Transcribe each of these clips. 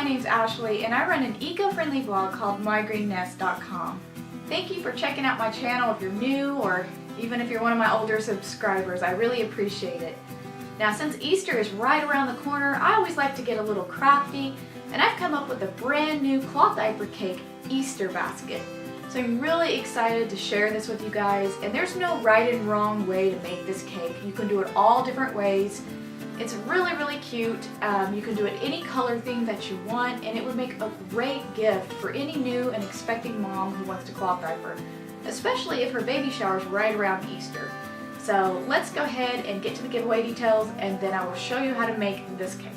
my name's Ashley and I run an eco-friendly blog called mygreenNest.com. Thank you for checking out my channel if you're new or even if you're one of my older subscribers. I really appreciate it. Now since Easter is right around the corner, I always like to get a little crafty, and I've come up with a brand new cloth diaper cake Easter basket. So I'm really excited to share this with you guys, and there's no right and wrong way to make this cake. You can do it all different ways. It's really cute. You can do it any color theme that you want, and it would make a great gift for any new and expecting mom who wants to cloth diaper, especially if her baby shower is right around Easter. So let's go ahead and get to the giveaway details, and then I will show you how to make this cake.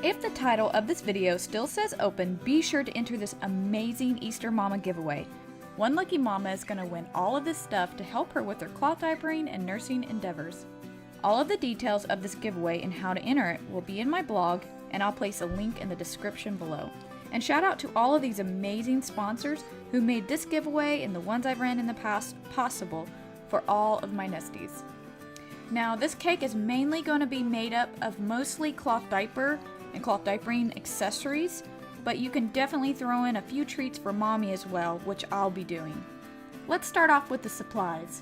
If the title of this video still says open, be sure to enter this amazing Easter Mama giveaway. One lucky mama is going to win all of this stuff to help her with her cloth diapering and nursing endeavors. All of the details of this giveaway and how to enter it will be in my blog, and I'll place a link in the description below. And shout out to all of these amazing sponsors who made this giveaway and the ones I've ran in the past possible for all of my nesties. Now this cake is mainly going to be made up of mostly cloth diaper and cloth diapering accessories, but you can definitely throw in a few treats for mommy as well, which I'll be doing. Let's start off with the supplies.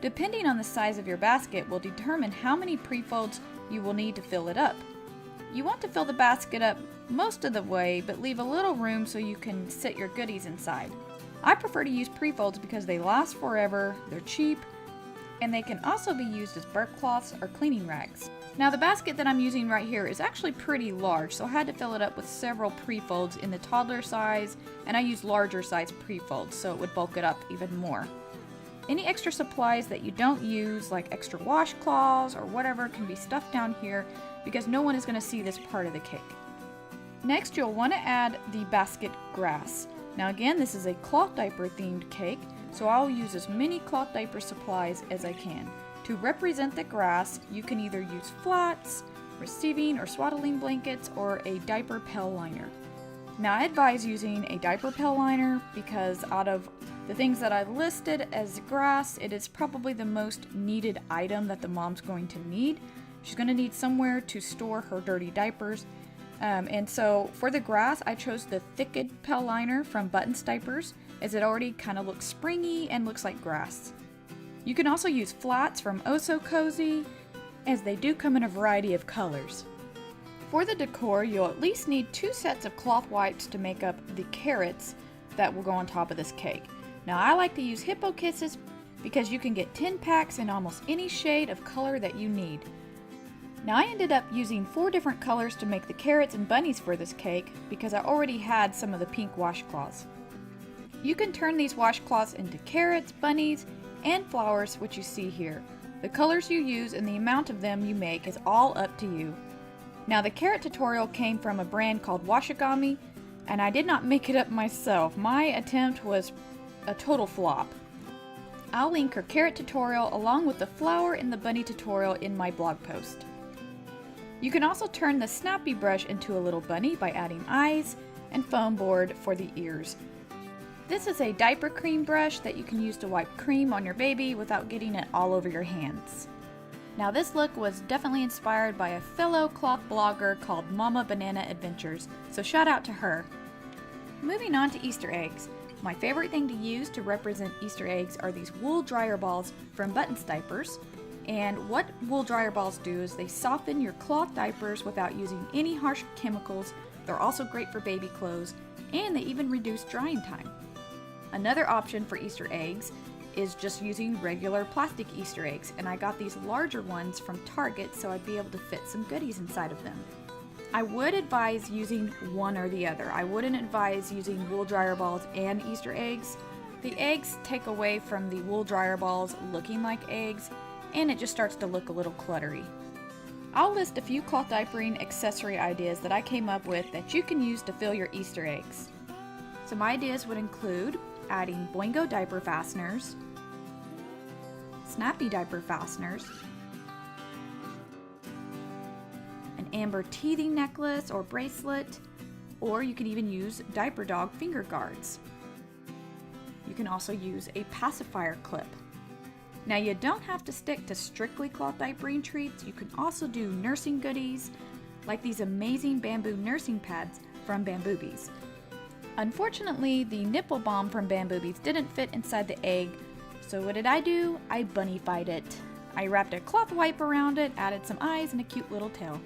Depending on the size of your basket will determine how many pre-folds you will need to fill it up. You want to fill the basket up most of the way, but leave a little room so you can sit your goodies inside. I prefer to use pre-folds because they last forever, they're cheap, and they can also be used as burp cloths or cleaning rags. Now the basket that I'm using right here is actually pretty large, so I had to fill it up with several pre-folds in the toddler size, and I used larger size pre-folds so it would bulk it up even more. Any extra supplies that you don't use, like extra washcloths or whatever, can be stuffed down here because no one is going to see this part of the cake. Next, you'll want to add the basket grass. Now again, this is a cloth diaper themed cake, so I'll use as many cloth diaper supplies as I can. To represent the grass, you can either use flats, receiving or swaddling blankets, or a diaper pell liner. Now I advise using a diaper pell liner because out of the things that I listed as grass, it is probably the most needed item that the mom's going to need. She's going to need somewhere to store her dirty diapers. And so for the grass, I chose the thickened pell liner from Buttons Diapers, as it already kind of looks springy and looks like grass. You can also use flats from Oh So Cozy, as they do come in a variety of colors. For the decor, you'll at least need 2 sets of cloth wipes to make up the carrots that will go on top of this cake. Now I like to use Hippo Kisses because you can get 10 packs in almost any shade of color that you need. Now I ended up using 4 different colors to make the carrots and bunnies for this cake because I already had some of the pink washcloths. You can turn these washcloths into carrots, bunnies, and flowers, which you see here. The colors you use and the amount of them you make is all up to you. Now the carrot tutorial came from a brand called Washcloth, and I did not make it up myself. My attempt was a total flop. I'll link her carrot tutorial along with the flower and the bunny tutorial in my blog post. You can also turn the snappy brush into a little bunny by adding eyes and foam board for the ears. This is a diaper cream brush that you can use to wipe cream on your baby without getting it all over your hands. Now this look was definitely inspired by a fellow cloth blogger called Mama Banana Adventures, so shout out to her. Moving on to Easter eggs. My favorite thing to use to represent Easter eggs are these wool dryer balls from Buttons Diapers. And what wool dryer balls do is they soften your cloth diapers without using any harsh chemicals. They're also great for baby clothes, and they even reduce drying time. Another option for Easter eggs is just using regular plastic Easter eggs, and I got these larger ones from Target so I'd be able to fit some goodies inside of them. I would advise using one or the other. I wouldn't advise using wool dryer balls and Easter eggs. The eggs take away from the wool dryer balls looking like eggs, and it just starts to look a little cluttery. I'll list a few cloth diapering accessory ideas that I came up with that you can use to fill your Easter eggs. Some ideas would include adding Boingo diaper fasteners, snappy diaper fasteners, an amber teething necklace or bracelet, or you can even use diaper dog finger guards. You can also use a pacifier clip. Now you don't have to stick to strictly cloth diapering treats. You can also do nursing goodies, like these amazing bamboo nursing pads from Bamboobies. Unfortunately, the nipple balm from Bamboobies didn't fit inside the egg, so what did I do? I bunny-fied it. I wrapped a cloth wipe around it, added some eyes and a cute little tail.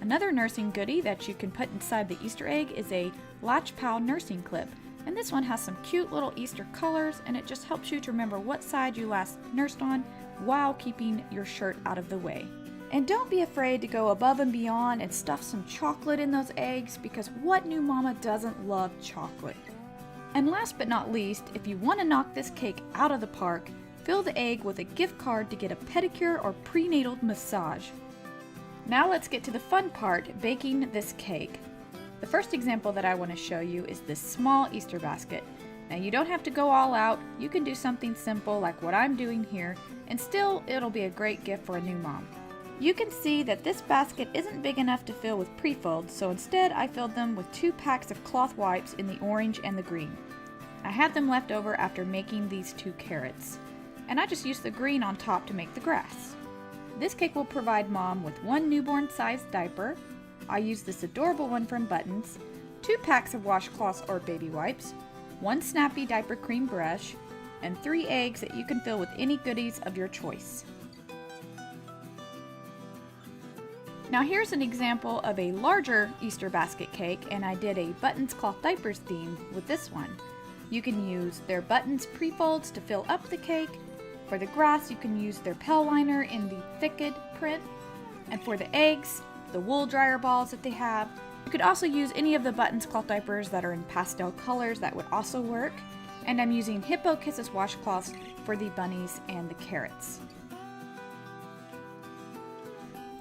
Another nursing goodie that you can put inside the Easter egg is a Latch Pal nursing clip. And this one has some cute little Easter colors, and it just helps you to remember what side you last nursed on while keeping your shirt out of the way. And don't be afraid to go above and beyond and stuff some chocolate in those eggs, because what new mama doesn't love chocolate? And last but not least, if you want to knock this cake out of the park, fill the egg with a gift card to get a pedicure or prenatal massage. Now let's get to the fun part, baking this cake. The first example that I want to show you is this small Easter basket. Now you don't have to go all out, you can do something simple like what I'm doing here, and still it'll be a great gift for a new mom. You can see that this basket isn't big enough to fill with pre-folds, so instead I filled them with 2 packs of cloth wipes in the orange and the green. I had them left over after making these 2 carrots, and I just used the green on top to make the grass. This cake will provide mom with 1 newborn-sized diaper. I used this adorable one from Buttons, 2 packs of washcloths or baby wipes, 1 snappy diaper cream brush, and 3 eggs that you can fill with any goodies of your choice. Now here's an example of a larger Easter basket cake, and I did a Buttons cloth diapers theme with this one. You can use their Buttons pre-folds to fill up the cake. For the grass, you can use their Pell liner in the Thicket print. And for the eggs, the wool dryer balls that they have. You could also use any of the Buttons cloth diapers that are in pastel colors, that would also work. And I'm using Hippo Kisses washcloths for the bunnies and the carrots.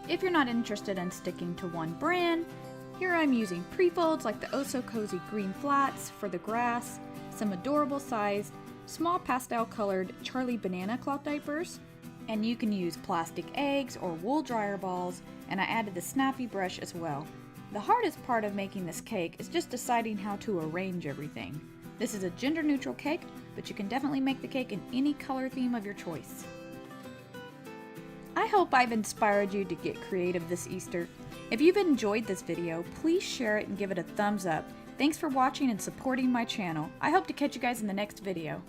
If you're not interested in sticking to one brand, here I'm using pre-folds like the Oh So Cozy green flats for the grass, some adorable sized, small pastel colored Charlie banana cloth diapers, and you can use plastic eggs or wool dryer balls, and I added the snappy brush as well. The hardest part of making this cake is just deciding how to arrange everything. This is a gender neutral cake, but you can definitely make the cake in any color theme of your choice. I hope I've inspired you to get creative this Easter. If you've enjoyed this video, please share it and give it a thumbs up. Thanks for watching and supporting my channel. I hope to catch you guys in the next video.